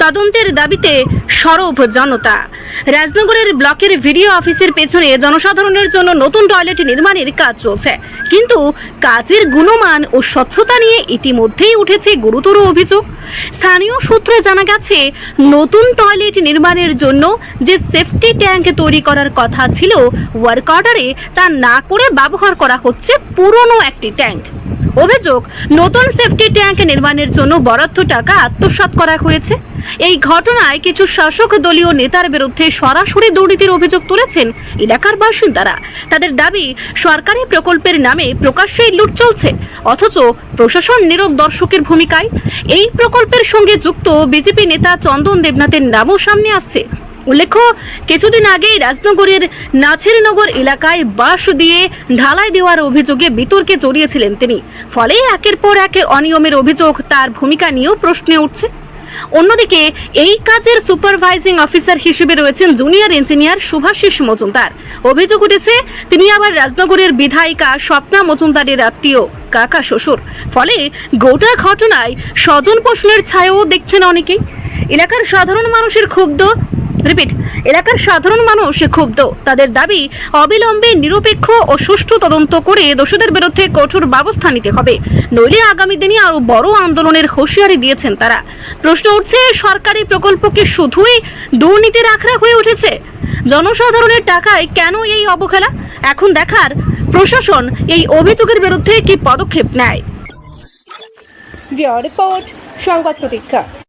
তদন্তের দাবিতে সরব জনতা। রাজনগরের ব্লকের ভিডিও অফিসের পেছনে জনসাধারণের জন্য নতুন টয়লেট নির্মাণের কাজ চলছে, কিন্তু কাজের গুণমান ও স্বচ্ছতা নিয়ে ইতিমধ্যেই উঠেছে গুরুতর অভিযোগ। স্থানীয় সূত্রে জানা গেছে, নতুন টয়লেট নির্মাণের জন্য যে সেফটি ট্যাঙ্ক তৈরি করার কথা ছিল ওয়ার্ক অর্ডারে, তা না করে ব্যবহার করা হচ্ছে পুরনো একটি ট্যাঙ্ক। অভিযোগ, নতুন সেফটি ট্যাঙ্ক নির্মাণের জন্য বরাদ্দ টাকা আত্মসাৎ করা হয়েছে। এই ঘটনায় কিছু শাসক দলীয় নেতার বিরুদ্ধে সরাসরি দুর্নীতির অভিযোগ তুলেছেন এলাকার বাসিন্দারা। তাদের দাবি, সরকারি প্রকল্পের নামে প্রকাশ্যেই লুট চলছে, অথচ প্রশাসন নীরব দর্শকের ভূমিকায়। এই প্রকল্পের সঙ্গে যুক্ত বিজেপি নেতা চন্দন দেবনাথের নামও সামনে আসছে। উল্লেখ্য, কিছুদিন আগেই রাজনগরের নাছিরনগর এলাকায় বাঁশ দিয়ে ঢালাই দেওয়ার অভিযোগে বিতর্কে জড়িয়েছিলেন তিনি। ফলে একের পর এক অনিয়মের অভিযোগ, তার ভূমিকা নিয়েও প্রশ্ন উঠছে। অন্যদিকে এই কাজের সুপারভাইজিং অফিসার হিসেবে রয়েছেন জুনিয়র ইঞ্জিনিয়ার শুভাশিস মজুমদার। অভিযোগ উঠেছে, তিনি আবার রাজনগরের বিধায়িকা স্বপ্না মজুমদারের আত্মীয়, কাকা শ্বশুর। ফলে গোটা ঘটনায় স্বজন প্রশ্নের ছায়াও দেখছেন অনেকেই। এলাকার সাধারণ মানুষের ক্ষুব্ধ। তাদের দাবি, অবিলম্বে নিরপেক্ষ ও সুষ্ঠু তদন্ত করে দোষীদের বিরুদ্ধে কঠোর ব্যবস্থা নিতে হবে, নইলে আগামী দিনে আরো বড় আন্দোলনের হুঁশিয়ারি দিয়েছেন তারা। প্রশ্ন উঠছে, সরকারি প্রকল্পকে শুধুই দুর্নীতির আখড়া হয়ে উঠেছে? জনসাধারণের টাকায় কেন এই অবহেলা? এখন দেখার প্রশাসন এই অভিযোগের বিরুদ্ধে কি পদক্ষেপ নেয়। রিপোর্ট, সংবাদ প্রতীক্ষা।